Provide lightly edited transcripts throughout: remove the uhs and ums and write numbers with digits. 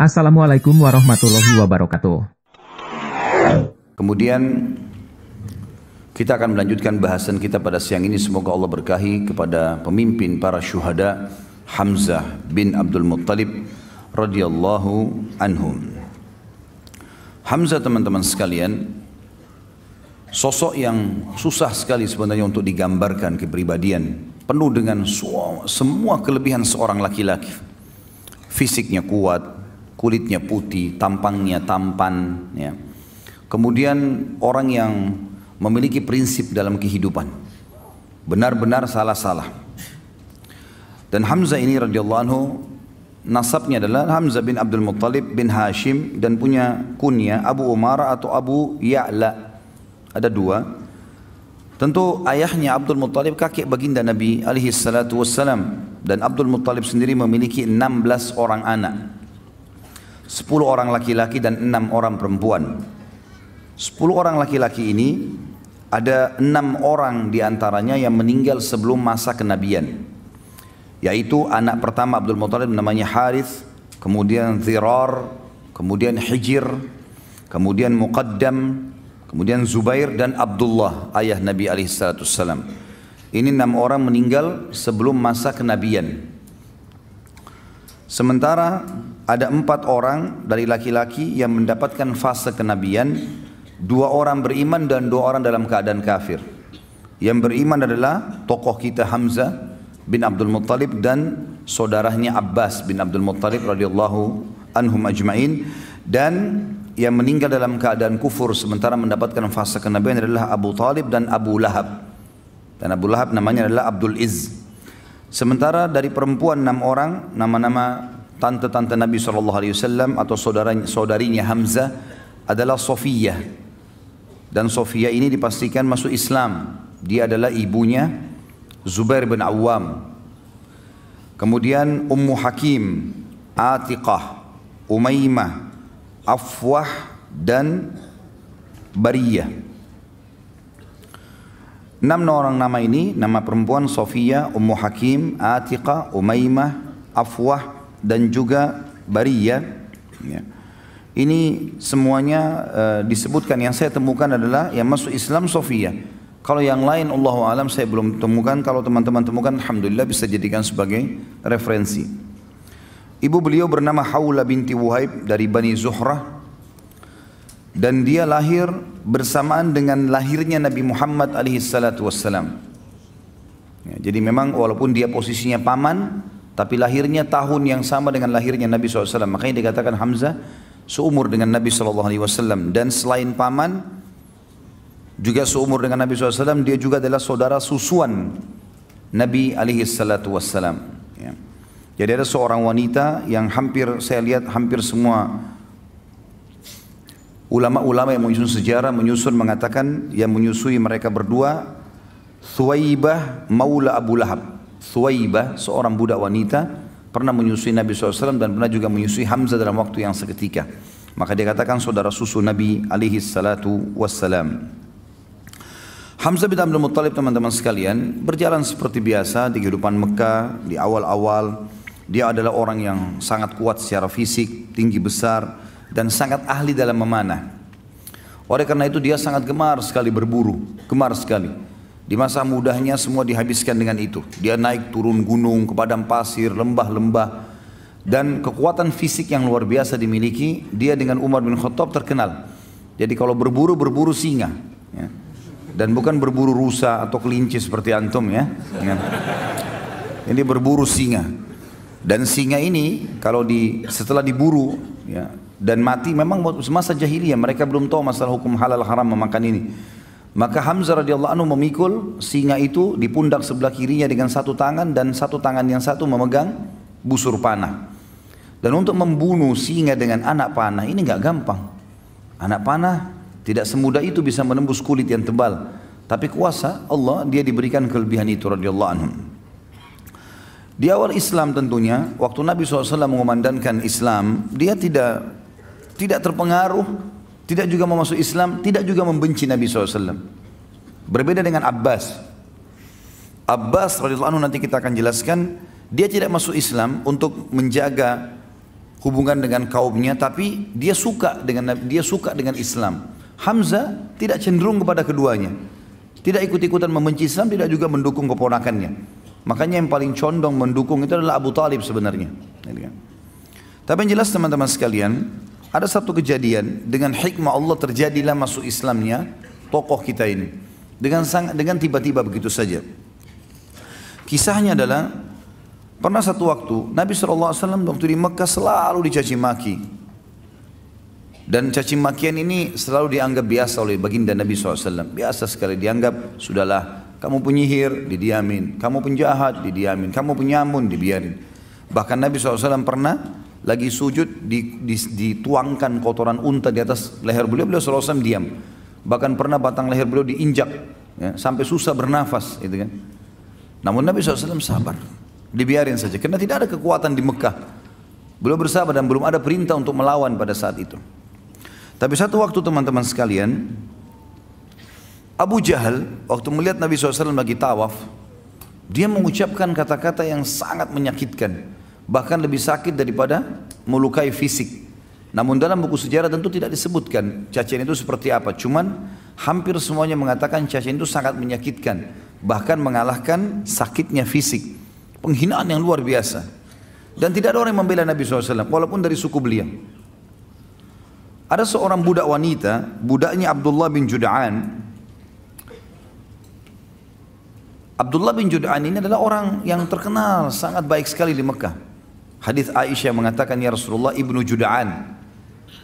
Assalamualaikum warahmatullahi wabarakatuh. Kemudian kita akan melanjutkan bahasan kita pada siang ini. Semoga Allah berkahi kepada pemimpin para syuhada Hamzah bin Abdul Muttalib radhiyallahu anhum. Hamzah, teman-teman sekalian, sosok yang susah sekali sebenarnya untuk digambarkan kepribadian. Penuh dengan semua kelebihan seorang laki-laki. Fisiknya kuat, kulitnya putih, tampangnya tampan, ya. Kemudian orang yang memiliki prinsip dalam kehidupan, benar-benar salah-salah. Dan Hamzah ini radhiyallahu anhu, nasabnya adalah Hamzah bin Abdul Muttalib bin Hashim, dan punya kunya Abu Umarah atau Abu Ya'la. Ada dua. Tentu ayahnya Abdul Muttalib kakek baginda Nabi alaihi salatu wassalam, dan Abdul Muttalib sendiri memiliki 16 orang anak. 10 orang laki-laki dan 6 orang perempuan. 10 orang laki-laki ini ada 6 orang diantaranya yang meninggal sebelum masa kenabian, yaitu anak pertama Abdul Muttalib namanya Harith, kemudian Dhirar, kemudian Hijir, kemudian Muqaddam, kemudian Zubair dan Abdullah, ayah Nabi alaihissalam. Ini 6 orang meninggal sebelum masa kenabian. Sementara ada 4 orang dari laki-laki yang mendapatkan fase kenabian. 2 orang beriman dan 2 orang dalam keadaan kafir. Yang beriman adalah tokoh kita Hamzah bin Abdul Muttalib dan saudaranya Abbas bin Abdul Muttalib radhiyallahu anhum ajma'in. Dan yang meninggal dalam keadaan kufur sementara mendapatkan fase kenabian adalah Abu Talib dan Abu Lahab. Dan Abu Lahab namanya adalah Abdul Izz. Sementara dari perempuan 6 orang, nama-nama tante-tante Nabi SAW atau saudarinya Hamzah adalah Sofiyah. Dan Sofiyah ini dipastikan masuk Islam. Dia adalah ibunya Zubair bin Awam. Kemudian Ummu Hakim, Atiqah, Umaymah, Afwah dan Bariyah. 6 orang nama ini, nama perempuan Sofiyah, Ummu Hakim, Atiqah, Umaymah, Afwah dan juga Bariyah, ya. Ini semuanya disebutkan. Yang saya temukan adalah yang masuk Islam Sofiyah. Kalau yang lain Allahu alam saya belum temukan. Kalau teman-teman temukan, alhamdulillah bisa jadikan sebagai referensi. Ibu beliau bernama Hawla binti Wuhaib dari Bani Zuhrah, dan dia lahir bersamaan dengan lahirnya Nabi Muhammad alaihi salatu wassalam. Ya, jadi memang walaupun dia posisinya paman, tapi lahirnya tahun yang sama dengan lahirnya Nabi SAW. Makanya dikatakan Hamzah seumur dengan Nabi SAW. Dan selain paman, juga seumur dengan Nabi SAW, dia juga adalah saudara susuan Nabi SAW. Ya. Jadi ada seorang wanita yang saya lihat hampir semua ulama-ulama yang menyusun sejarah mengatakan yang menyusui mereka berdua Thuwaibah maula Abu Lahab. Thuwaibah, seorang budak wanita, pernah menyusui Nabi SAW dan pernah juga menyusui Hamzah dalam waktu yang seketika. Maka dia katakan saudara susu Nabi alaihi salatu wassalam. Hamzah bin Abdul Muttalib, teman-teman sekalian, berjalan seperti biasa di kehidupan Mekah. Di awal-awal dia adalah orang yang sangat kuat secara fisik, tinggi besar, dan sangat ahli dalam memanah. Oleh karena itu dia sangat gemar sekali berburu, gemar sekali. Di masa mudanya semua dihabiskan dengan itu. Dia naik turun gunung, ke padang pasir, lembah-lembah, dan kekuatan fisik yang luar biasa dimiliki. Dia dengan Umar bin Khattab terkenal. Jadi kalau berburu singa, ya. Dan bukan berburu rusa atau kelinci seperti antum, ya. Ini berburu singa. Dan singa ini kalau setelah diburu, ya, dan mati, memang semasa jahiliyah mereka belum tahu masalah hukum halal haram memakan ini. Maka Hamzah radhiyallahu anhu memikul singa itu di pundak sebelah kirinya dengan satu tangan, dan satu tangan yang satu memegang busur panah. Dan untuk membunuh singa dengan anak panah ini nggak gampang. Anak panah tidak semudah itu bisa menembus kulit yang tebal. Tapi kuasa Allah, dia diberikan kelebihan itu radhiyallahu anhu. Di awal Islam tentunya, waktu Nabi SAW mengumandangkan Islam, dia tidak terpengaruh, tidak juga mau masuk Islam, tidak juga membenci Nabi SAW. Berbeda dengan Abbas. Abbas radhiyallahu anhu nanti kita akan jelaskan, dia tidak masuk Islam untuk menjaga hubungan dengan kaumnya, tapi dia suka dengan Islam. Hamzah tidak cenderung kepada keduanya, tidak ikut-ikutan membenci Islam, tidak juga mendukung keponakannya. Makanya yang paling condong mendukung itu adalah Abu Talib sebenarnya. Tapi yang jelas teman-teman sekalian, ada satu kejadian dengan hikmah Allah terjadilah masuk Islamnya tokoh kita ini dengan tiba-tiba begitu saja. Kisahnya adalah pernah satu waktu Nabi SAW waktu di Mekah selalu dicaci maki, dan caci makian ini selalu dianggap biasa oleh baginda Nabi SAW. Biasa sekali dianggap, sudahlah kamu penyihir didiamin, kamu penjahat didiamin, kamu penyamun dibiarin. Bahkan Nabi SAW pernah lagi sujud dituangkan kotoran unta di atas leher beliau SAW diam. Bahkan pernah batang leher beliau diinjak ya, sampai susah bernafas gitu kan. Namun Nabi SAW sabar, dibiarin saja karena tidak ada kekuatan di Mekah. Beliau bersabar dan belum ada perintah untuk melawan pada saat itu. Tapi satu waktu teman-teman sekalian, Abu Jahal waktu melihat Nabi SAW lagi tawaf, dia mengucapkan kata-kata yang sangat menyakitkan, bahkan lebih sakit daripada melukai fisik. Namun dalam buku sejarah tentu tidak disebutkan cacian itu seperti apa. Cuman hampir semuanya mengatakan cacian itu sangat menyakitkan, bahkan mengalahkan sakitnya fisik. Penghinaan yang luar biasa. Dan tidak ada orang yang membela Nabi SAW, walaupun dari suku beliau. Ada seorang budak wanita, budaknya Abdullah bin Jud'an. Abdullah bin Jud'an ini adalah orang yang terkenal sangat baik sekali di Mekah. Hadis Aisyah mengatakan, ya Rasulullah, ibnu Jud'an,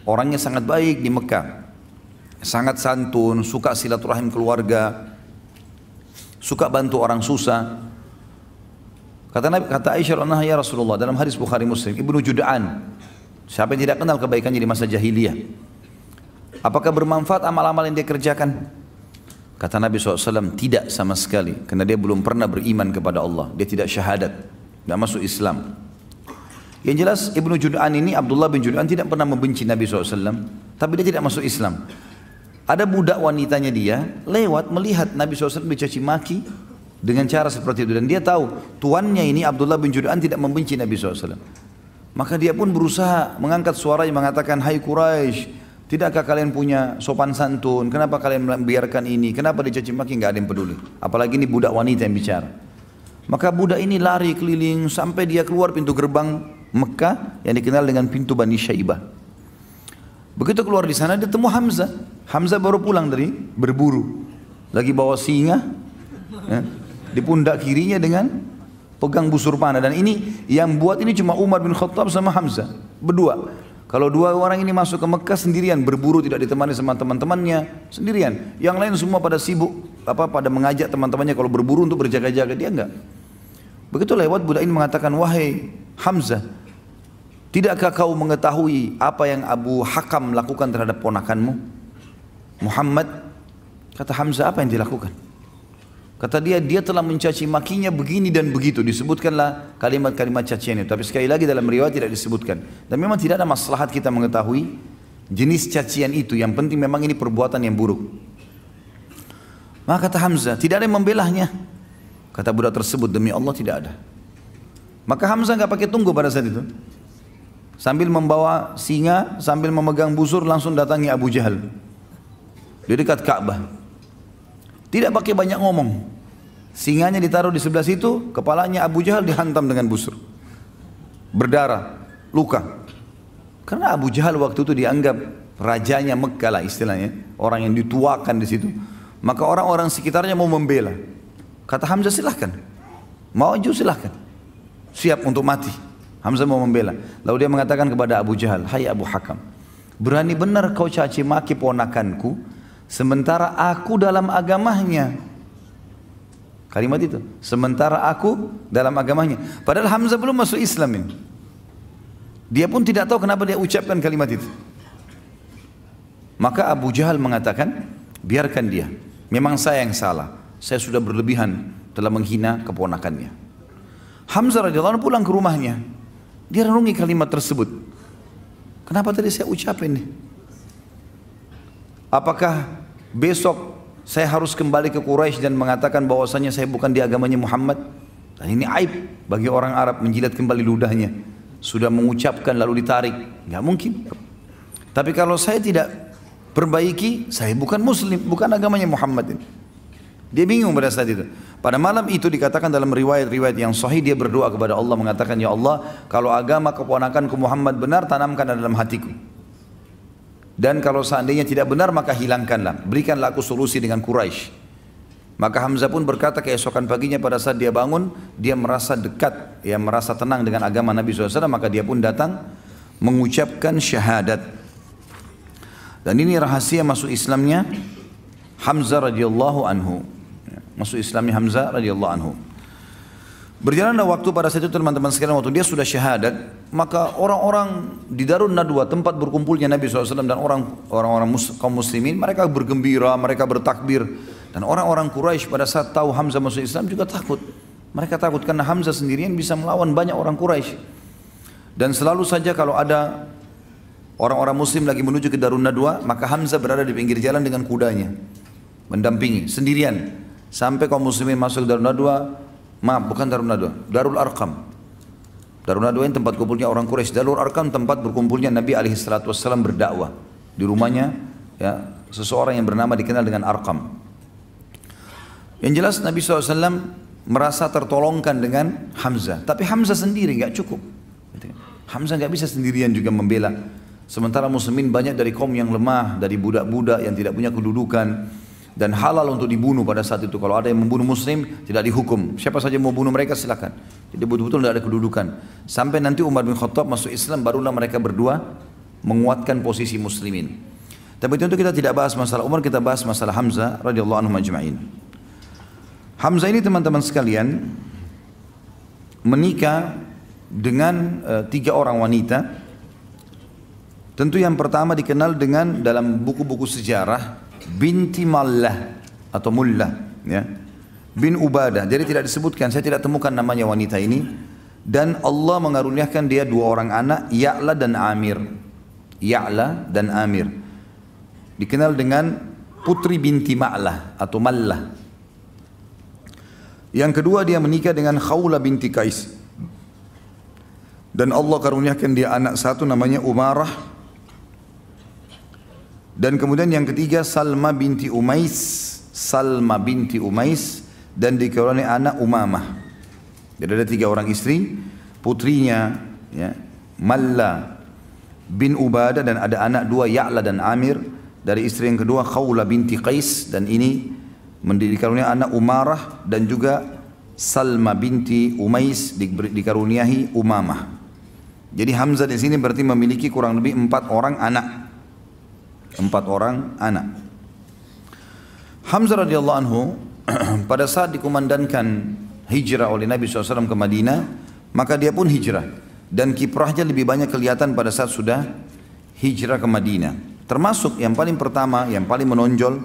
orangnya sangat baik di Mekah, sangat santun, suka silaturahim keluarga, suka bantu orang susah. Kata Aisyah radhiyallahu, ya Rasulullah, dalam hadis Bukhari Muslim, ibnu Jud'an, siapa yang tidak kenal kebaikannya di masa jahiliyah? Apakah bermanfaat amal-amal yang dia kerjakan? Kata Nabi SAW, tidak sama sekali, karena dia belum pernah beriman kepada Allah, dia tidak syahadat, tidak masuk Islam. Yang jelas Ibnu Jud'an ini, Abdullah bin Jud'an, tidak pernah membenci Nabi SAW, tapi dia tidak masuk Islam. Ada budak wanitanya dia lewat melihat Nabi SAW dicaci maki dengan cara seperti itu, dan dia tahu tuannya ini Abdullah bin Jud'an tidak membenci Nabi SAW. Maka dia pun berusaha mengangkat suaranya mengatakan, hai Quraisy, tidakkah kalian punya sopan santun? Kenapa kalian membiarkan ini? Kenapa dicaci maki? Nggak ada yang peduli. Apalagi ini budak wanita yang bicara. Maka budak ini lari keliling sampai dia keluar pintu gerbang Mekah yang dikenal dengan pintu Bani Syaibah. Begitu keluar di sana dia temu Hamzah. Hamzah baru pulang dari berburu, lagi bawa singa ya, di pundak kirinya dengan pegang busur panah. Dan ini yang buat ini cuma Umar bin Khattab sama Hamzah berdua. Kalau dua orang ini masuk ke Mekah sendirian, berburu tidak ditemani sama teman-temannya, sendirian. Yang lain semua pada sibuk pada mengajak teman-temannya kalau berburu untuk berjaga-jaga, dia enggak. Begitu lewat budak ini mengatakan, wahai Hamzah, tidakkah kau mengetahui apa yang Abu Hakam lakukan terhadap ponakanmu Muhammad? Kata Hamzah, apa yang dilakukan? Kata dia telah mencaci makinya begini dan begitu. Disebutkanlah kalimat-kalimat cacian itu. Tapi sekali lagi dalam riwayat tidak disebutkan. Dan memang tidak ada maslahat kita mengetahui jenis cacian itu. Yang penting memang ini perbuatan yang buruk. Maka kata Hamzah, tidak ada yang membelahnya. Kata budak tersebut, demi Allah tidak ada. Maka Hamzah nggak pakai tunggu pada saat itu. Sambil membawa singa, sambil memegang busur, langsung datangi Abu Jahal di dekat Ka'bah. Tidak pakai banyak ngomong. Singanya ditaruh di sebelah situ, kepalanya Abu Jahal dihantam dengan busur. Berdarah, luka. Karena Abu Jahal waktu itu dianggap rajanya Mekkah lah istilahnya, orang yang dituakan di situ. Maka orang-orang sekitarnya mau membela. Kata Hamzah, silahkan, mau maju silahkan, siap untuk mati. Hamzah mau membela. Lalu dia mengatakan kepada Abu Jahal, hai Abu Hakam, berani benar kau caci maki ponakanku, sementara aku dalam agamanya. Kalimat itu, sementara aku dalam agamanya. Padahal Hamzah belum masuk Islam ini. Dia pun tidak tahu kenapa dia ucapkan kalimat itu. Maka Abu Jahal mengatakan, biarkan dia, memang saya yang salah. Saya sudah berlebihan telah menghina keponakannya. Hamzah radhiyallahu anhu pulang ke rumahnya. Dia renungi kalimat tersebut. Kenapa tadi saya ucapin nih? Apakah besok saya harus kembali ke Quraisy dan mengatakan bahwasanya saya bukan di agamanya Muhammad? Dan ini aib bagi orang Arab menjilat kembali ludahnya. sudah mengucapkan lalu ditarik, nggak mungkin. Tapi kalau saya tidak perbaiki, saya bukan muslim, bukan agamanya Muhammad ini. Dia bingung pada saat itu. Pada malam itu dikatakan dalam riwayat-riwayat yang sahih, dia berdoa kepada Allah mengatakan, ya Allah, kalau agama keponakanku Muhammad benar, tanamkan dalam hatiku. Dan kalau seandainya tidak benar, maka hilangkanlah, berikanlah aku solusi dengan Quraisy. Maka Hamzah pun berkata keesokan paginya pada saat dia bangun, dia merasa dekat, ya merasa tenang dengan agama Nabi SAW, maka dia pun datang mengucapkan syahadat. Dan ini rahasia masuk Islamnya Hamzah radhiyallahu anhu. Masuk Islamnya Hamzah radhiyallahu anhu. Berjalanlah waktu pada saat itu teman-teman sekalian, waktu dia sudah syahadat, maka orang-orang di Darun Nadwa, tempat berkumpulnya Nabi SAW dan orang-orang kaum muslimin, mereka bergembira, mereka bertakbir. Dan orang-orang Quraisy pada saat tahu Hamzah masuk Islam juga takut. Mereka takut karena Hamzah sendirian bisa melawan banyak orang Quraisy. Dan selalu saja kalau ada orang-orang muslim lagi menuju ke Darun Nadwa, maka Hamzah berada di pinggir jalan dengan kudanya, mendampingi sendirian. Sampai kaum muslimin masuk ke Darun Nadwa, maaf bukan Darun Nadwa, Darul Arqam. Darun Nadwa ini tempat kumpulnya orang Quraisy. Darul Arqam tempat berkumpulnya Nabi SAW berdakwah. Di rumahnya ya, seseorang yang bernama dikenal dengan Arqam. Yang jelas Nabi SAW merasa tertolongkan dengan Hamzah. Tapi Hamzah sendiri nggak cukup. Hamzah nggak bisa sendirian juga membela. Sementara muslimin banyak dari kaum yang lemah, dari budak-budak yang tidak punya kedudukan. Dan halal untuk dibunuh pada saat itu. Kalau ada yang membunuh muslim, tidak dihukum. Siapa saja mau bunuh mereka silakan. Jadi betul-betul tidak ada kedudukan. Sampai nanti Umar bin Khattab masuk Islam, barulah mereka berdua menguatkan posisi muslimin. Tapi tentu kita tidak bahas masalah Umar, kita bahas masalah Hamzah radhiyallahu anhu majma'in. Hamzah ini teman-teman sekalian menikah dengan 3 orang wanita. Tentu yang pertama dikenal dengan dalam buku-buku sejarah binti Mallah atau Mullah, ya, bin Ubadah. Jadi tidak disebutkan, saya tidak temukan namanya wanita ini. Dan Allah mengaruniakan dia 2 orang anak, Ya'la dan Amir. Ya'la dan Amir dikenal dengan putri binti Ma'lah atau Mallah. Yang kedua dia menikah dengan Khawla binti Qais. Dan Allah karuniakan dia anak satu namanya Umarah. Dan kemudian yang ketiga Salma binti Umais. Salma binti Umais. Dan dikaruniai anak Umamah. Jadi ada 3 orang istri. Putrinya ya, Malla bin Ubadah. Dan ada anak 2 Ya'la dan Amir. Dari istri yang kedua Khawla binti Qais. Dan ini dikaruniai anak Umarah. Dan juga Salma binti Umais dikaruniai Umamah. Jadi Hamzah di sini berarti memiliki kurang lebih 4 orang anak. 4 orang anak. Hamzah radhiyallahu anhu pada saat dikumandangkan hijrah oleh Nabi SAW ke Madinah, maka dia pun hijrah. Dan kiprahnya lebih banyak kelihatan pada saat sudah hijrah ke Madinah. Termasuk yang paling pertama, yang paling menonjol,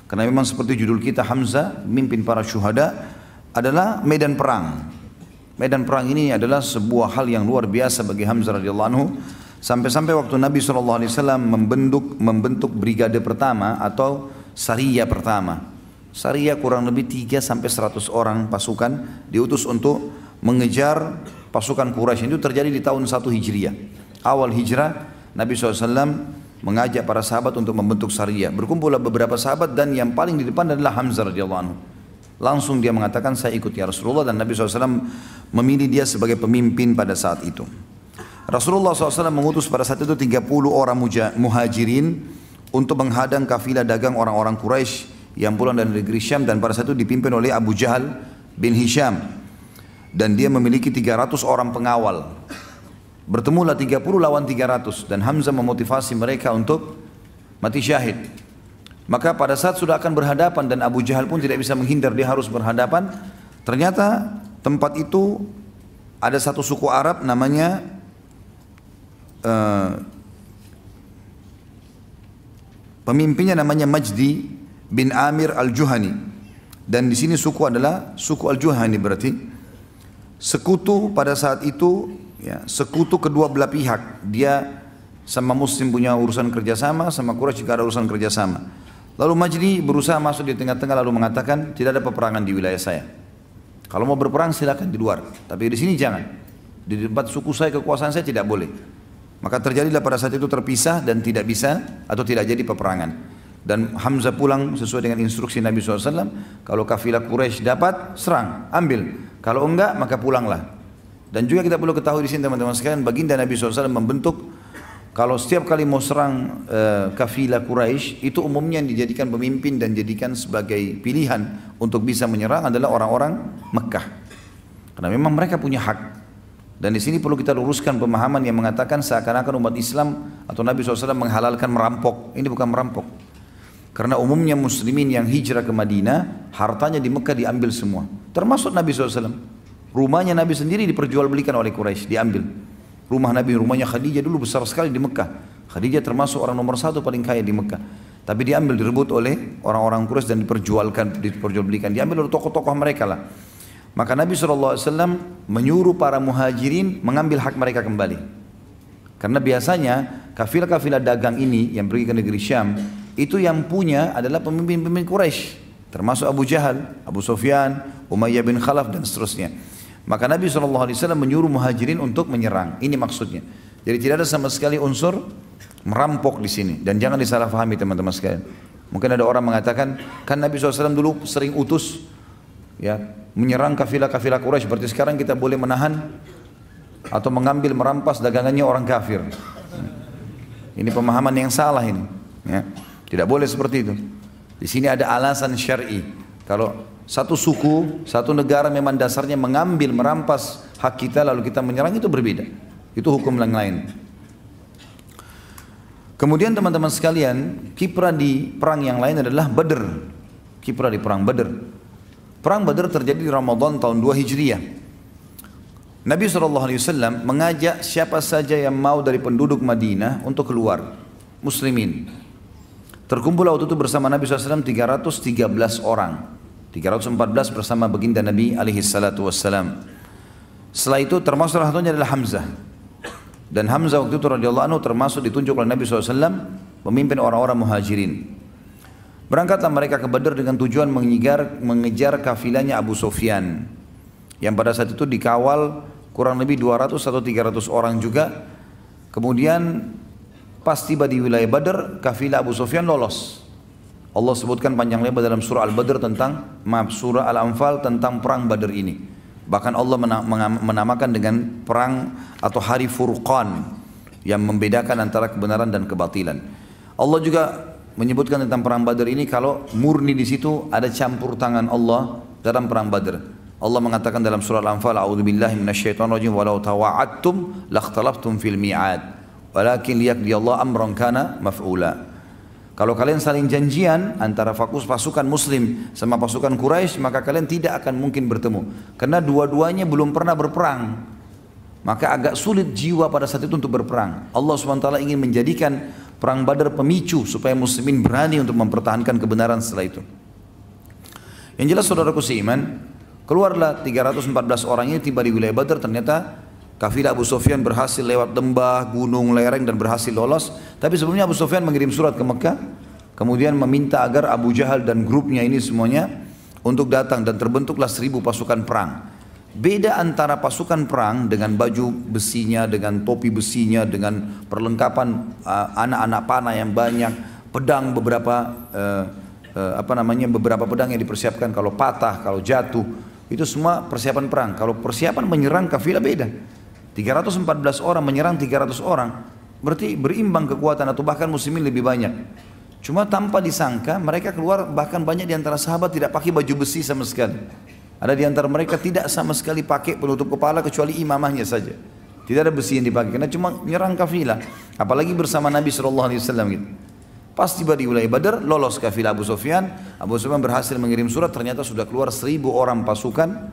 karena memang seperti judul kita Hamzah, mimpin para syuhada, adalah medan perang. Medan perang ini adalah sebuah hal yang luar biasa bagi Hamzah radhiyallahu anhu. Sampai-sampai waktu Nabi SAW membentuk brigade pertama atau Sariyah pertama. Sariyah kurang lebih 3-100 orang pasukan diutus untuk mengejar pasukan Quraisy. Itu terjadi di tahun 1 Hijriah. Awal hijrah Nabi SAW mengajak para sahabat untuk membentuk Sariyah. Berkumpullah beberapa sahabat dan yang paling di depan adalah Hamzah radhiyallahu anhu. Langsung dia mengatakan saya ikut ya Rasulullah, dan Nabi SAW memilih dia sebagai pemimpin pada saat itu. Rasulullah SAW mengutus pada saat itu 30 orang muhajirin untuk menghadang kafilah dagang orang-orang Quraisy yang pulang dari negeri Syam, dan pada saat itu dipimpin oleh Abu Jahal bin Hisham. Dan dia memiliki 300 orang pengawal. Bertemulah 30 lawan 300 dan Hamzah memotivasi mereka untuk mati syahid. Maka pada saat sudah akan berhadapan dan Abu Jahal pun tidak bisa menghindar, dia harus berhadapan. Ternyata tempat itu ada satu suku Arab namanya pemimpinnya namanya Majdi bin Amir al-Juhani, dan di sini suku adalah suku al-Juhani, berarti sekutu pada saat itu, ya, sekutu kedua belah pihak. Dia sama Muslim punya urusan kerjasama, sama Quraisy juga ada urusan kerjasama. Lalu Majdi berusaha masuk di tengah-tengah lalu mengatakan tidak ada peperangan di wilayah saya. Kalau mau berperang silakan di luar, tapi di sini jangan. Di tempat suku saya, kekuasaan saya tidak boleh. Maka terjadilah pada saat itu terpisah dan tidak bisa atau tidak jadi peperangan. Dan Hamzah pulang sesuai dengan instruksi Nabi SAW. Kalau kafilah Quraisy dapat, serang, ambil. Kalau enggak, maka pulanglah. Dan juga kita perlu ketahui di sini teman-teman sekalian, baginda Nabi SAW membentuk, kalau setiap kali mau serang kafilah Quraisy, itu umumnya yang dijadikan pemimpin dan dijadikan sebagai pilihan untuk bisa menyerang adalah orang-orang Mekah. Karena memang mereka punya hak. Dan di sini perlu kita luruskan pemahaman yang mengatakan seakan-akan umat Islam atau Nabi SAW menghalalkan merampok. Ini bukan merampok. Karena umumnya muslimin yang hijrah ke Madinah, hartanya di Mekah diambil semua. Termasuk Nabi SAW. Rumahnya Nabi sendiri diperjualbelikan oleh Quraisy, diambil. Rumah Nabi, rumahnya Khadijah dulu besar sekali di Mekah. Khadijah termasuk orang nomor 1 paling kaya di Mekah. Tapi diambil, direbut oleh orang-orang Quraisy dan diperjualbelikan. Diambil oleh tokoh-tokoh mereka lah. Maka Nabi SAW menyuruh para muhajirin mengambil hak mereka kembali. Karena biasanya kafilah-kafilah dagang ini yang pergi ke negeri Syam, itu yang punya adalah pemimpin-pemimpin Quraisy, termasuk Abu Jahal, Abu Sufyan, Umayyah bin Khalaf dan seterusnya. Maka Nabi SAW menyuruh muhajirin untuk menyerang. Ini maksudnya. Jadi tidak ada sama sekali unsur merampok di sini. Dan jangan disalahfahami teman-teman sekalian. Mungkin ada orang mengatakan, kan Nabi SAW dulu sering utus ya menyerang kafilah-kafilah Quraisy, berarti sekarang kita boleh menahan atau mengambil, merampas dagangannya orang kafir. Ini pemahaman yang salah ini. Ya. Tidak boleh seperti itu. Di sini ada alasan syar'i. Kalau satu suku, satu negara memang dasarnya mengambil, merampas hak kita lalu kita menyerang, itu berbeda. Itu hukum yang lain. Kemudian teman-teman sekalian, kiprah di perang yang lain adalah Badr. Kiprah di perang Badr. Perang Badr terjadi di Ramadan tahun 2 Hijriah. Nabi SAW mengajak siapa saja yang mau dari penduduk Madinah untuk keluar, muslimin. Terkumpul waktu itu bersama Nabi SAW 313 orang. 314 bersama baginda Nabi SAW. Setelah itu termasuk salah satunya adalah Hamzah. Dan Hamzah waktu itu radhiyallahu anhu termasuk ditunjuk oleh Nabi SAW memimpin orang-orang muhajirin. Berangkatlah mereka ke Badr dengan tujuan mengejar kafilahnya Abu Sufyan, yang pada saat itu dikawal kurang lebih 200 atau 300 orang juga. Kemudian pas tiba di wilayah Badr, kafilah Abu Sufyan lolos. Allah sebutkan panjang lebar dalam surah Al-Badr surah Al-Anfal tentang perang Badr ini. Bahkan Allah menamakan dengan perang atau hari Furqan yang membedakan antara kebenaran dan kebatilan. Allah juga menyebutkan tentang perang Badr ini kalau murni di situ ada campur tangan Allah dalam perang Badr. Allah mengatakan dalam surah Al-Anfal, "A'udzubillahi minasyaitonirrajim walau tawa'adtum lakhtalaftum fil mi'ad walakin liyaqdiyallahu amran kana maf'ula." Kalau kalian saling janjian antara pasukan muslim sama pasukan Quraisy, maka kalian tidak akan mungkin bertemu karena dua-duanya belum pernah berperang. Maka agak sulit jiwa pada saat itu untuk berperang. Allah SWT ingin menjadikan perang Badar pemicu supaya muslimin berani untuk mempertahankan kebenaran setelah itu. Yang jelas saudaraku seiman, keluarlah 314 orang ini tiba di wilayah Badar. Ternyata kafilah Abu Sufyan berhasil lewat lembah, gunung, lereng dan berhasil lolos. Tapi sebelumnya Abu Sufyan mengirim surat ke Mekah, kemudian meminta agar Abu Jahal dan grupnya ini semuanya untuk datang, dan terbentuklah 1000 pasukan perang. Beda antara pasukan perang dengan baju besinya, dengan topi besinya, dengan perlengkapan anak-anak panah yang banyak, pedang beberapa beberapa pedang yang dipersiapkan kalau patah, kalau jatuh, itu semua persiapan perang. Kalau persiapan menyerang kafilah beda. 314 orang menyerang 300 orang, berarti berimbang kekuatan atau bahkan muslimin lebih banyak. Cuma tanpa disangka mereka keluar, bahkan banyak di antara sahabat tidak pakai baju besi sama sekali. Ada di antara mereka tidak sama sekali pakai penutup kepala kecuali imamahnya saja. Tidak ada besi yang dipakai karena cuma menyerang kafilah. Apalagi bersama Nabi SAW gitu. Pas tiba di wilayah Badar, lolos kafilah Abu Sufyan. Abu Sufyan berhasil mengirim surat, ternyata sudah keluar 1000 orang pasukan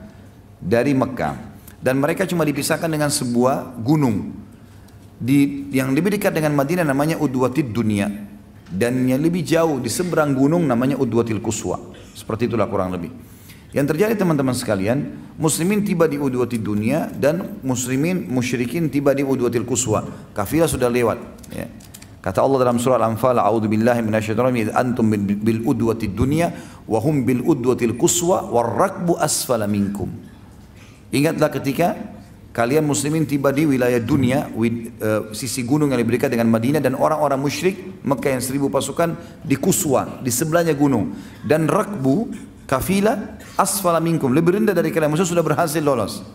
dari Mekah. Dan mereka cuma dipisahkan dengan sebuah gunung. Yang lebih dekat dengan Madinah namanya Udwatid Dunia. Dan yang lebih jauh di seberang gunung namanya Udwatil Quswa. Seperti itulah kurang lebih. Yang terjadi teman-teman sekalian, muslimin tiba di Udwatid Dunia dan musyrikin tiba di Udwatil Quswa. Kafilah sudah lewat. Ya. Kata Allah dalam surah Al-Anfal, "A'udzubillahi minasyaitonir rajim, antum bil udwatid dunya wa hum bil udwatil quswa war rakbu asfala minkum." Ingatlah ketika kalian muslimin tiba di wilayah dunia, sisi gunung yang lebih dekat dengan Madinah, dan orang-orang musyrik Mekah yang 1000 pasukan di Kuswa, di sebelahnya gunung. Dan rakbu, kafilah, asfala minkum, lebih rendah dari kalian, maksudnya sudah berhasil lolos.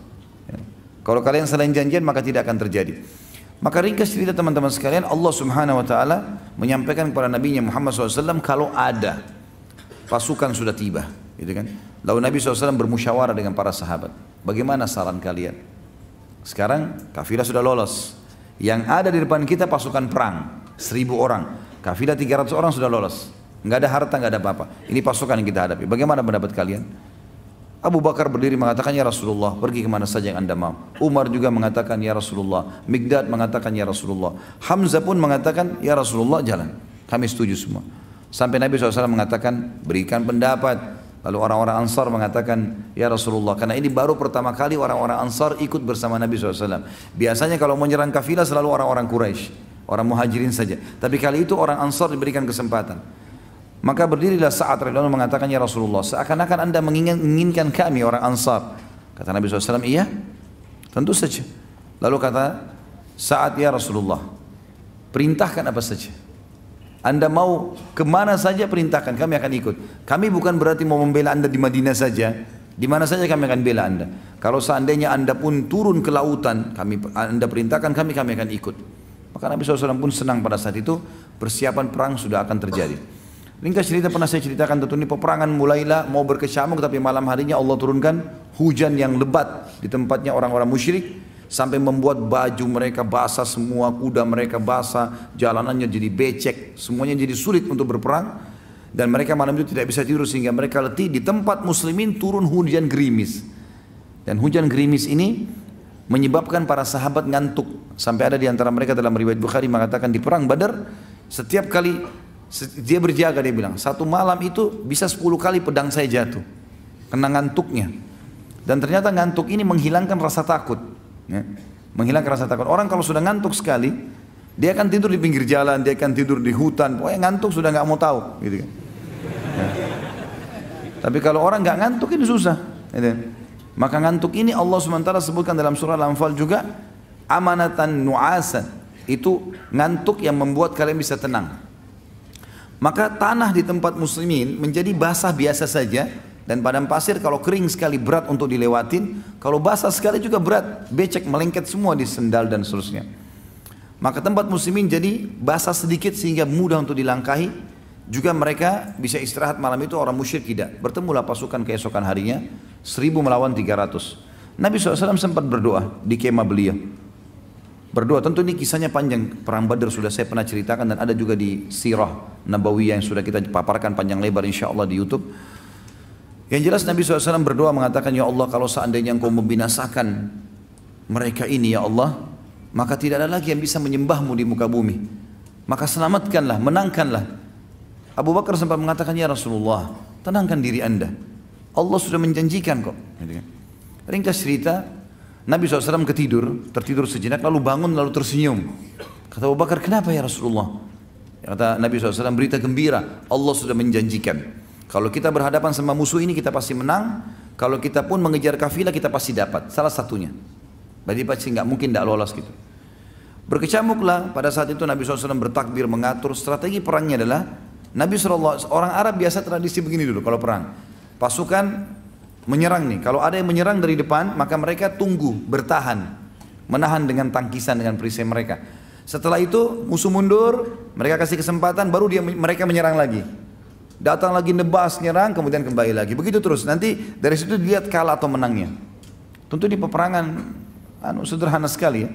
Ya. Kalau kalian selain janjian maka tidak akan terjadi. Maka ringkas cerita teman-teman sekalian, Allah Subhanahu Wa Taala menyampaikan kepada Nabi Muhammad SAW kalau ada pasukan sudah tiba, gitu kan? Lalu Nabi SAW bermusyawarah dengan para sahabat, bagaimana saran kalian? Sekarang kafilah sudah lolos, yang ada di depan kita pasukan perang 1000 orang, kafilah 300 orang sudah lolos, nggak ada harta, nggak ada apa-apa. Ini pasukan yang kita hadapi. Bagaimana pendapat kalian? Abu Bakar berdiri mengatakan, ya Rasulullah, pergi kemana saja yang anda mau. Umar juga mengatakan, ya Rasulullah. Mikdad mengatakan, ya Rasulullah. Hamzah pun mengatakan, ya Rasulullah, jalan. Kami setuju semua. Sampai Nabi SAW mengatakan, berikan pendapat. Lalu orang-orang Ansar mengatakan, ya Rasulullah, karena ini baru pertama kali orang-orang Ansar ikut bersama Nabi SAW. Biasanya kalau mau menyerang kafilah selalu orang-orang Quraisy, orang Muhajirin saja. Tapi kali itu orang Ansar diberikan kesempatan. Maka berdirilah Sa'ad radhiyallahu anhu mengatakan, ya Rasulullah, seakan-akan anda menginginkan kami orang Ansar. Kata Nabi SAW, iya, tentu saja. Lalu kata Sa'ad, ya Rasulullah, perintahkan apa saja. Anda mau kemana saja perintahkan, kami akan ikut. Kami bukan berarti mau membela anda di Madinah saja. Di mana saja kami akan bela anda. Kalau seandainya anda pun turun ke lautan, anda perintahkan kami akan ikut. Maka Nabi SAW pun senang pada saat itu, persiapan perang sudah akan terjadi. Ringkas cerita pernah saya ceritakan, tentu ini peperangan mulailah mau berkecamuk, tapi malam harinya Allah turunkan hujan yang lebat di tempatnya orang-orang musyrik sampai membuat baju mereka basah semua, kuda mereka basah, jalanannya jadi becek, semuanya jadi sulit untuk berperang, dan mereka malam itu tidak bisa tidur sehingga mereka letih. Di tempat muslimin turun hujan gerimis, dan hujan gerimis ini menyebabkan para sahabat ngantuk, sampai ada di antara mereka dalam riwayat Bukhari mengatakan di perang Badar setiap kali dia berjaga, dia bilang, satu malam itu bisa 10 kali pedang saya jatuh, kena ngantuknya. Dan ternyata ngantuk ini menghilangkan rasa takut, ya. Menghilangkan rasa takut. Orang kalau sudah ngantuk sekali, dia akan tidur di pinggir jalan, dia akan tidur di hutan, pokoknya ngantuk sudah nggak mau tahu, gitu kan. Ya. Tapi kalau orang nggak ngantuk ini susah, gitu. Maka ngantuk ini Allah SWT sebutkan dalam surah Al-Anfal juga, amanatan nu'asan, itu ngantuk yang membuat kalian bisa tenang. Maka tanah di tempat muslimin menjadi basah biasa saja, dan padang pasir kalau kering sekali berat untuk dilewatin, kalau basah sekali juga berat, becek melengket semua di sendal dan seterusnya. Maka tempat muslimin jadi basah sedikit sehingga mudah untuk dilangkahi. Juga mereka bisa istirahat malam itu, orang musyrik tidak. Bertemulah pasukan keesokan harinya 1000 melawan 300. Nabi SAW sempat berdoa di kemah beliau. Berdoa, tentu ini kisahnya panjang, perang Badar sudah saya pernah ceritakan dan ada juga di Sirah Nabawiyah yang sudah kita paparkan panjang lebar insyaAllah di YouTube. Yang jelas Nabi SAW berdoa mengatakan, ya Allah, kalau seandainya engkau membinasakan mereka ini ya Allah, maka tidak ada lagi yang bisa menyembahmu di muka bumi. Maka selamatkanlah, menangkanlah. Abu Bakar sempat mengatakan, ya Rasulullah, tenangkan diri anda, Allah sudah menjanjikan kok. Ringkas cerita, Nabi SAW tertidur sejenak, lalu bangun, lalu tersenyum. Kata Abu Bakar, kenapa ya Rasulullah? Kata Nabi SAW, berita gembira, Allah sudah menjanjikan. Kalau kita berhadapan sama musuh ini, kita pasti menang. Kalau kita pun mengejar kafilah, kita pasti dapat. Salah satunya. Berarti pasti nggak mungkin tidak lolos gitu. Berkecamuklah, pada saat itu Nabi SAW bertakbir, mengatur. Strategi perangnya adalah, Nabi SAW, orang Arab biasa tradisi begini dulu kalau perang. Pasukan menyerang nih, kalau ada yang menyerang dari depan, maka mereka tunggu, bertahan, menahan dengan tangkisan, dengan perisai mereka. Setelah itu musuh mundur, mereka kasih kesempatan, baru mereka menyerang lagi. Datang lagi nebas, nyerang, kemudian kembali lagi. Begitu terus, nanti dari situ dilihat kalah atau menangnya. Tentu di peperangan sederhana sekali ya.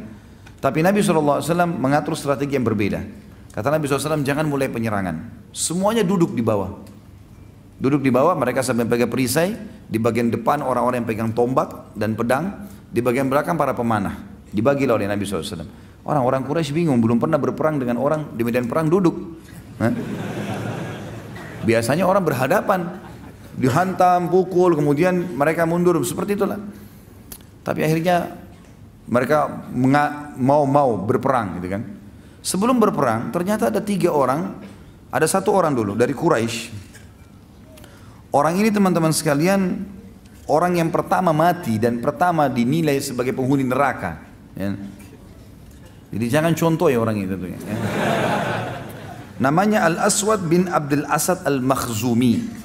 Tapi Nabi SAW mengatur strategi yang berbeda. Kata Nabi SAW, jangan mulai penyerangan, semuanya duduk di bawah. Duduk di bawah, mereka sambil pegang perisai, di bagian depan orang-orang yang pegang tombak dan pedang, di bagian belakang para pemanah. Dibagilah oleh Nabi SAW. Orang-orang Quraisy bingung, belum pernah berperang dengan orang di medan perang duduk. Biasanya orang berhadapan, dihantam, pukul, kemudian mereka mundur, seperti itulah. Tapi akhirnya mereka mau berperang gitu kan. Sebelum berperang, ternyata ada 3 orang, ada 1 orang dulu dari Quraisy. Orang ini teman-teman sekalian, orang yang pertama mati dan pertama dinilai sebagai penghuni neraka. Ya. Jadi jangan contoh ya orang itu. Ya. Namanya Al-Aswad bin Abdul Asad Al-Makhzumi.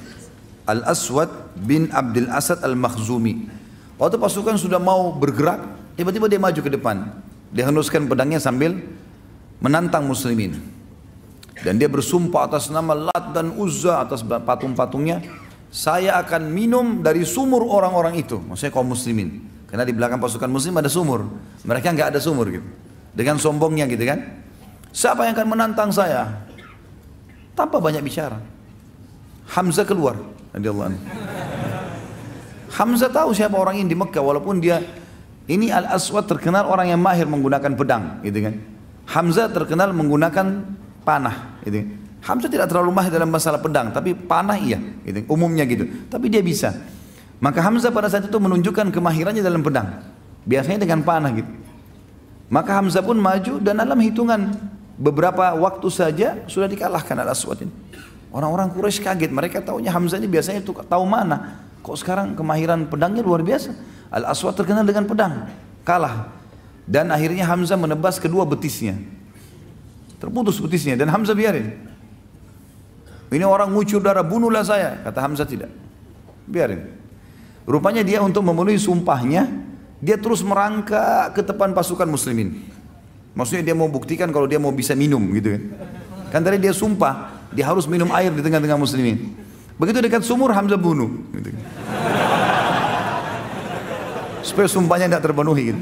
Al-Aswad bin Abdul Asad Al-Makhzumi. Waktu pasukan sudah mau bergerak, tiba-tiba dia maju ke depan. Dia henuskan pedangnya sambil menantang muslimin. Dan dia bersumpah atas nama Lat dan Uzza, atas patung-patungnya, saya akan minum dari sumur orang-orang itu. Maksudnya kaum muslimin. Karena di belakang pasukan muslim ada sumur. Mereka nggak ada sumur gitu. Dengan sombongnya gitu kan. Siapa yang akan menantang saya? Tanpa banyak bicara. Hamzah keluar. Radhiyallahu anhu. Hamzah tahu siapa orang ini di Mekah, walaupun dia ini Al-Aswad terkenal orang yang mahir menggunakan pedang, gitu kan. Hamzah terkenal menggunakan panah, gitu kan. Hamzah tidak terlalu mahir dalam masalah pedang, tapi panah iya, gitu, umumnya gitu. Tapi dia bisa. Maka Hamzah pada saat itu menunjukkan kemahirannya dalam pedang, biasanya dengan panah gitu. Maka Hamzah pun maju dan dalam hitungan beberapa waktu saja sudah dikalahkan Al-Aswad ini. Orang-orang Quraisy kaget, mereka taunya Hamzah ini biasanya tahu mana. Kok sekarang kemahiran pedangnya luar biasa. Al-Aswad terkenal dengan pedang, kalah. Dan akhirnya Hamzah menebas kedua betisnya. Terputus betisnya dan Hamzah biarin. Ini orang ngucur darah, bunuhlah saya. Kata Hamzah tidak, biarin. Rupanya dia untuk memenuhi sumpahnya, dia terus merangkak ke depan pasukan muslimin. Maksudnya dia mau buktikan kalau dia mau bisa minum gitu kan. Kan tadi dia sumpah, dia harus minum air di tengah-tengah muslimin. Begitu dekat sumur Hamzah bunuh gitu. Supaya sumpahnya tidak terpenuhi gitu.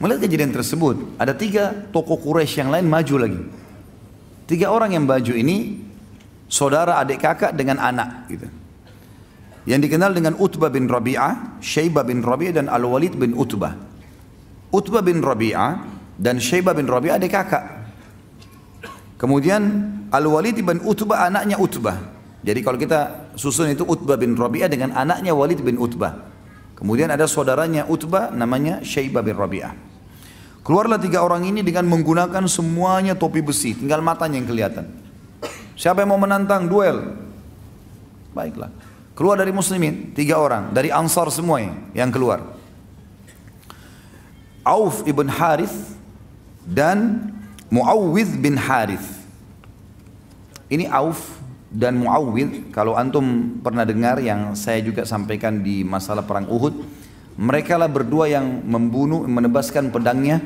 Melihat kejadian tersebut, ada 3 tokoh Quraisy yang lain maju lagi. 3 orang yang maju ini saudara adik kakak dengan anak gitu. Yang dikenal dengan Utbah bin Rabi'ah, Syaibah bin Rabi'ah dan Al-Walid bin Utbah. Utbah bin Rabi'ah dan Syaibah bin Rabi'ah adik kakak. Kemudian Al-Walid bin Utbah anaknya Utbah. Jadi kalau kita susun itu Utbah bin Rabi'ah dengan anaknya Walid bin Utbah. Kemudian ada saudaranya Utbah namanya Syaibah bin Rabi'ah. Keluarlah 3 orang ini dengan menggunakan semuanya topi besi, tinggal matanya yang kelihatan. Siapa yang mau menantang duel? Baiklah. Keluar dari muslimin 3 orang, dari Ansar semuanya yang keluar. Auf ibn Harith dan Muawwidh bin Harith. Ini Auf dan Muawwidh, kalau antum pernah dengar yang saya juga sampaikan di masalah perang Uhud, mereka lah berdua yang menebaskan pedangnya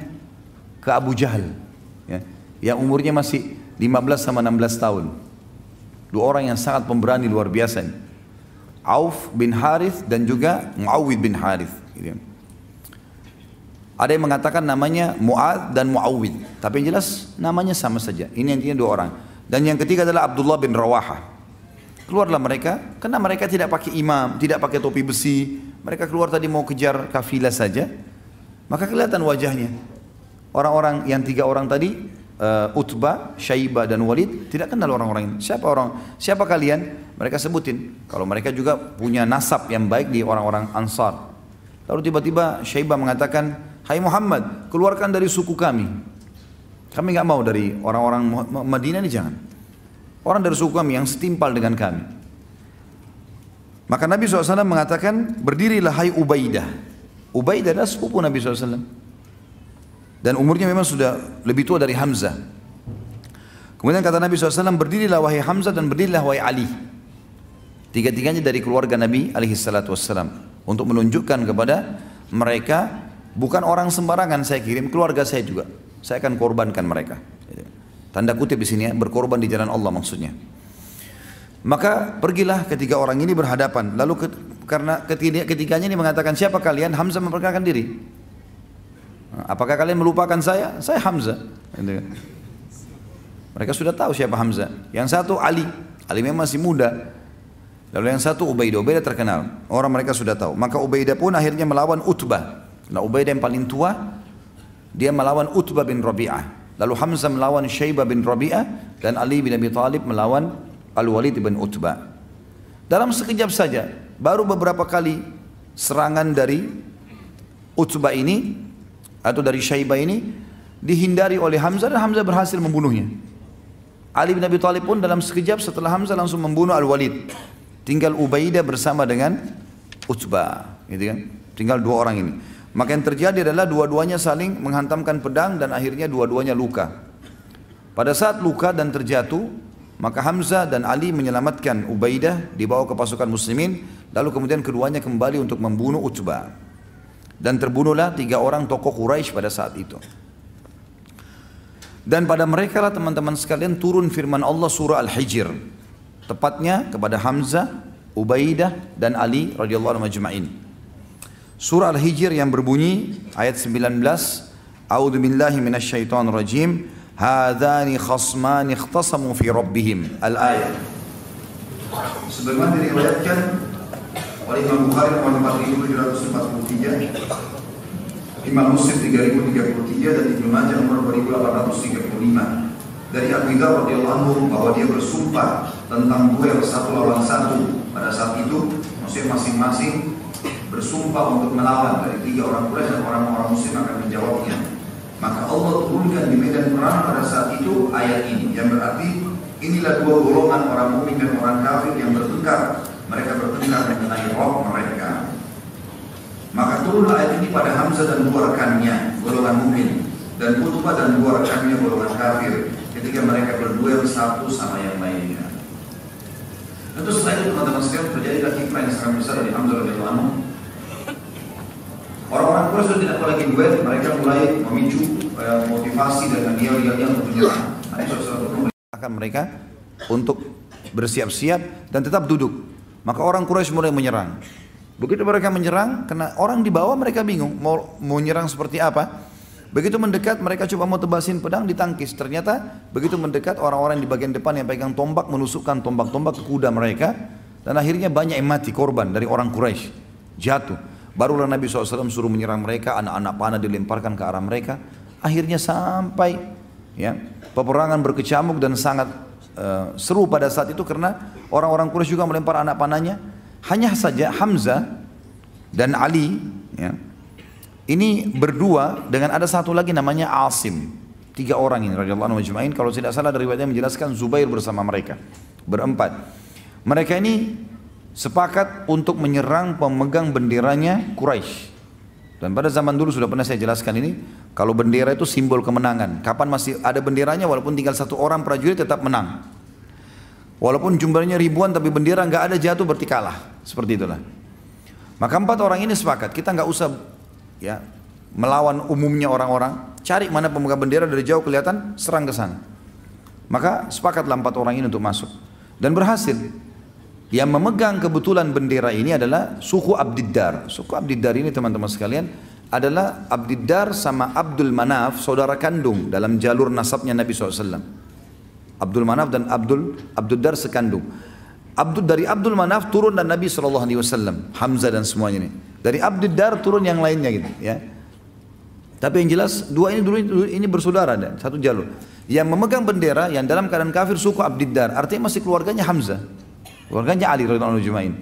ke Abu Jahal, ya, yang umurnya masih 15 sama 16 tahun. 2 orang yang sangat pemberani luar biasa. Auf bin Harith dan juga Muawwidh bin Harith. Gitu. Ada yang mengatakan namanya Mu'ad dan Mu'awwidh, tapi yang jelas namanya sama saja. Ini intinya 2 orang. Dan yang ketiga adalah Abdullah bin Rawaha. Keluarlah mereka, karena mereka tidak pakai imam, tidak pakai topi besi. Mereka keluar tadi mau kejar kafilah saja. Maka kelihatan wajahnya. Orang-orang yang 3 orang tadi, Utbah, Syaibah dan Walid, tidak kenal orang-orang ini. Siapa kalian? Mereka sebutin. Kalau mereka juga punya nasab yang baik di orang-orang Ansar. Lalu tiba-tiba Syaibah mengatakan, hai Muhammad, keluarkan dari suku kami. Kami nggak mau dari orang-orang Madinah ini, jangan. Orang dari suku kami yang setimpal dengan kami. Maka Nabi SAW mengatakan, berdirilah hai Ubaidah. Ubaidah adalah sepupu Nabi SAW. Dan umurnya memang sudah lebih tua dari Hamzah. Kemudian kata Nabi SAW, berdirilah wahai Hamzah dan berdirilah wahai Ali. 3-tiganya dari keluarga Nabi SAW. Untuk menunjukkan kepada mereka, bukan orang sembarangan saya kirim, keluarga saya juga. Saya akan korbankan mereka. Tanda kutip di sini ya, berkorban di jalan Allah maksudnya. Maka pergilah 3 orang ini berhadapan. Lalu karena ketiganya ini mengatakan, siapa kalian? Hamzah memperkenalkan diri. Apakah kalian melupakan saya? Saya Hamzah. Mereka sudah tahu siapa Hamzah. Yang satu Ali. Ali memang masih muda. Lalu yang satu Ubaidah. Ubaidah terkenal. Orang mereka sudah tahu. Maka Ubaidah pun akhirnya melawan Utbah. Nah Ubaidah yang paling tua, dia melawan Utbah bin Rabi'ah. Lalu Hamzah melawan Syaibah bin Rabi'ah. Dan Ali bin Abi Thalib melawan Al-Walid bin Utbah. Dalam sekejap saja, baru beberapa kali serangan dari Utbah ini, atau dari Syaibah ini, dihindari oleh Hamzah dan Hamzah berhasil membunuhnya. Ali bin Abi Thalib pun dalam sekejap setelah Hamzah langsung membunuh Al-Walid. tinggal Ubaidah bersama dengan Utbah, gitu kan? Tinggal dua orang ini. Maka yang terjadi adalah dua-duanya saling menghantamkan pedang dan akhirnya dua-duanya luka. Pada saat luka dan terjatuh, maka Hamzah dan Ali menyelamatkan Ubaidah, dibawa ke pasukan muslimin, lalu kemudian keduanya kembali untuk membunuh Utbah. Dan terbunuhlah 3 orang tokoh Quraisy pada saat itu. Dan pada mereka lah teman-teman sekalian turun firman Allah surah Al-Hijr, tepatnya kepada Hamzah, Ubaidah dan Ali radhiyallahu anhum ajma'in. Surah Al-Hijr yang berbunyi ayat 19, A'udzu billahi minasyaitonir rajim, hadzani khasmani ikhtasamu fi rabbihim. Al-ayat. Sebagaimana diriwayatkan oleh Imam Bukhari nomor 4743, Imam Muslim 3033 dan Ibnu Majah nomor 2835 dari Abu Dzar radhiyallahu anhu bahwa dia bersumpah tentang duel 1 lawan 1 pada saat itu, maksudnya masing-masing bersumpah untuk melawan dari 3 orang Quraisy dan orang-orang muslim akan menjawabnya. Maka Allah turunkan di medan perang pada saat itu ayat ini, yang berarti inilah 2 golongan orang mukmin dan orang kafir yang bertengkar. Mereka bertengkar mengenai Rabb mereka. Maka turunlah ayat ini pada Hamzah dan 2 rekannya golongan mukmin, dan Utbah dan 2 rekannya golongan kafir, ketika mereka berduel satu sama yang lainnya. Tentu setelah itu teman-teman sekalian terjadilah kiprah yang sangat besar dari Hamzah radhiyallahu anhu. Orang-orang Quraisy sudah tidak lagi duel, mereka mulai memicu motivasi dan dia untuk menyerang. Nabi SAW memerintahkan mereka untuk bersiap-siap dan tetap duduk. Maka orang Quraisy mulai menyerang. Begitu mereka menyerang, karena orang di bawah mereka bingung mau menyerang seperti apa. Begitu mendekat, mereka coba mau tebasin pedang, ditangkis. Ternyata begitu mendekat, orang-orang di bagian depan yang pegang tombak menusukkan tombak-tombak ke kuda mereka, dan akhirnya banyak yang mati, korban dari orang Quraisy jatuh. Barulah Nabi SAW suruh menyerang mereka, anak-anak panah dilemparkan ke arah mereka. Akhirnya sampai ya, peperangan berkecamuk dan sangat seru pada saat itu, karena orang-orang Quraisy juga melempar anak panahnya. Hanya saja Hamzah dan Ali ya, ini berdua dengan ada satu lagi namanya Asim. 3 orang ini radhiyallahu anhu ajma'in. Kalau tidak salah dari riwayatnya menjelaskan Zubair bersama mereka berempat. Mereka ini sepakat untuk menyerang pemegang benderanya Quraisy. Dan pada zaman dulu sudah pernah saya jelaskan ini, kalau bendera itu simbol kemenangan. Kapan masih ada benderanya, walaupun tinggal 1 orang prajurit tetap menang. Walaupun jumlahnya ribuan tapi bendera nggak ada jatuh berarti kalah. Seperti itulah. Maka 4 orang ini sepakat, kita nggak usah ya melawan umumnya orang-orang, cari mana pemegang bendera dari jauh kelihatan, serang ke sana. Maka sepakatlah 4 orang ini untuk masuk dan berhasil. Yang memegang kebetulan bendera ini adalah suku Abdiddar. Suku Abdiddar ini teman-teman sekalian adalah Abdiddar sama Abdul Manaf, saudara kandung dalam jalur nasabnya Nabi SAW. Abdul Manaf dan Abdiddar sekandung. Dari Abdul Manaf turun dan Nabi SAW, Hamzah dan semuanya ini. Dari Abdiddar turun yang lainnya gitu ya. Tapi yang jelas 2 ini dulu ini bersaudara dan satu jalur. Yang memegang bendera yang dalam keadaan kafir suku Abdiddar, artinya masih keluarganya Hamzah. Keluarganya Ali radhiyallahu anhu.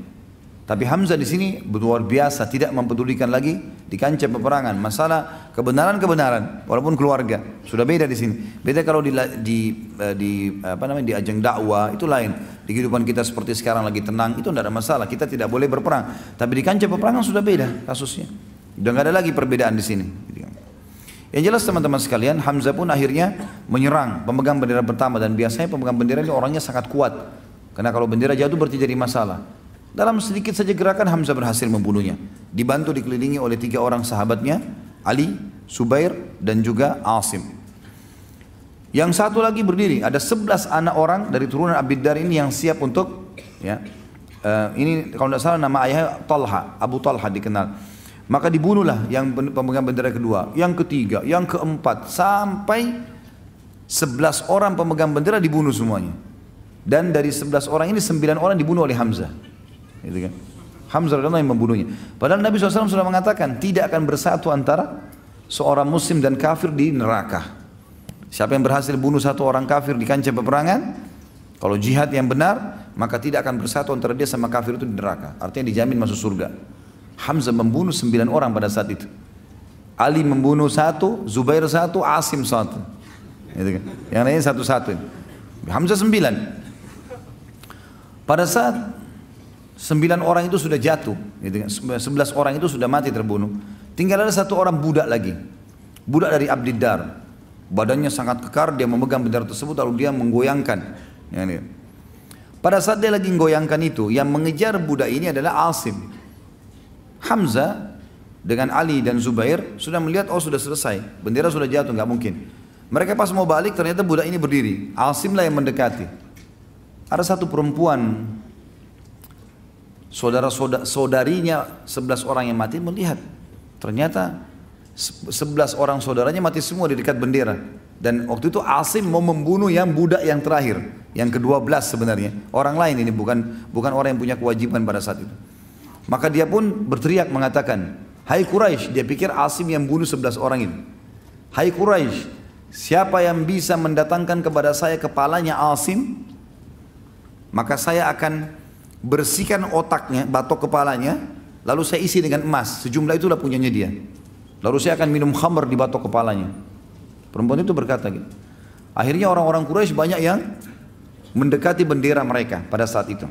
Tapi Hamzah di sini luar biasa, tidak mempedulikan lagi di kancah peperangan masalah kebenaran walaupun keluarga. Sudah beda di sini. Beda kalau di ajang dakwah itu lain. Di kehidupan kita seperti sekarang lagi tenang itu tidak ada masalah. Kita tidak boleh berperang. Tapi di kancah peperangan sudah beda kasusnya. Sudah nggak ada lagi perbedaan di sini. Yang jelas teman-teman sekalian, Hamzah pun akhirnya menyerang pemegang bendera pertama, dan biasanya pemegang bendera ini orangnya sangat kuat. Karena kalau bendera jatuh berarti jadi masalah. Dalam sedikit saja gerakan Hamzah berhasil membunuhnya. Dibantu dikelilingi oleh 3 orang sahabatnya, Ali, Zubair dan juga Asim. Yang satu lagi berdiri, ada 11 anak orang dari turunan Abdiddar ini yang siap untuk ya. Ini kalau tidak salah nama ayahnya Talha, Abu Talha dikenal. Maka dibunuhlah yang pemegang bendera kedua, yang ketiga, yang keempat, sampai 11 orang pemegang bendera dibunuh semuanya. Dan dari 11 orang ini 9 orang dibunuh oleh Hamzah. Gitu kan? Hamzah adalah yang membunuhnya. Padahal Nabi SAW sudah mengatakan tidak akan bersatu antara seorang muslim dan kafir di neraka. Siapa yang berhasil bunuh 1 orang kafir di kancah peperangan, kalau jihad yang benar, maka tidak akan bersatu antara dia sama kafir itu di neraka. Artinya dijamin masuk surga. Hamzah membunuh 9 orang pada saat itu. Ali membunuh 1, Zubair 1, Asim 1. Gitu kan? Yang lainnya 1-1. Hamzah 9. Pada saat 9 orang itu sudah jatuh, gitu kan. 11 orang itu sudah mati terbunuh. Tinggal ada 1 orang budak lagi. Budak dari Abdiddar. Badannya sangat kekar, dia memegang bendera tersebut lalu dia menggoyangkan. Pada saat dia lagi menggoyangkan itu, yang mengejar budak ini adalah Asim. Hamzah dengan Ali dan Zubair sudah melihat, oh sudah selesai, bendera sudah jatuh, nggak mungkin. Mereka pas mau balik ternyata budak ini berdiri. Asim lah yang mendekati. Ada satu perempuan, saudarinya 11 orang yang mati melihat. Ternyata 11 orang saudaranya mati semua di dekat bendera. Dan waktu itu Asim mau membunuh yang budak yang terakhir, yang ke-12 sebenarnya. Orang lain ini, bukan orang yang punya kewajiban pada saat itu. Maka dia pun berteriak mengatakan, hai Quraisy, dia pikir Asim yang bunuh 11 orang itu. Hai Quraisy, siapa yang bisa mendatangkan kepada saya kepalanya Asim, maka saya akan bersihkan otaknya, batok kepalanya, lalu saya isi dengan emas, sejumlah itulah punyanya dia. Lalu saya akan minum khamr di batok kepalanya. Perempuan itu berkata gitu. Akhirnya orang-orang Quraisy banyak yang mendekati bendera mereka pada saat itu.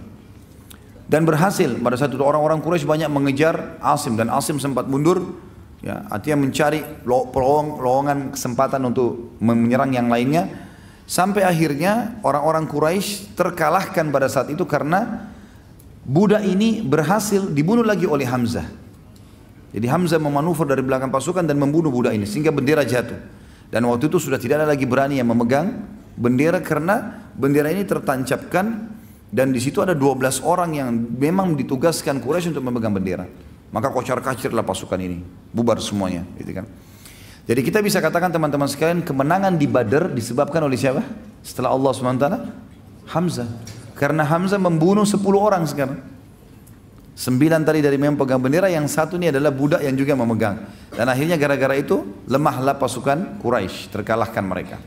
Dan berhasil, pada saat itu orang-orang Quraisy banyak mengejar Asim, dan Asim sempat mundur, ya, artinya mencari lowongan kesempatan untuk menyerang yang lainnya, sampai akhirnya orang-orang Quraisy terkalahkan pada saat itu karena budak ini berhasil dibunuh lagi oleh Hamzah. Jadi Hamzah memanuver dari belakang pasukan dan membunuh budak ini sehingga bendera jatuh. Dan waktu itu sudah tidak ada lagi berani yang memegang bendera karena bendera ini tertancapkan. Dan di situ ada 12 orang yang memang ditugaskan Quraisy untuk memegang bendera. Maka kocar-kacirlah pasukan ini, bubar semuanya, gitu kan. Jadi kita bisa katakan teman-teman sekalian, kemenangan di Badar disebabkan oleh siapa? Setelah Allah SWT, Hamzah. Karena Hamzah membunuh 10 orang sekarang. 9 tadi dari memang pegang bendera, yang 1 ini adalah budak yang juga memegang. Dan akhirnya gara-gara itu lemahlah pasukan Quraisy, terkalahkan mereka.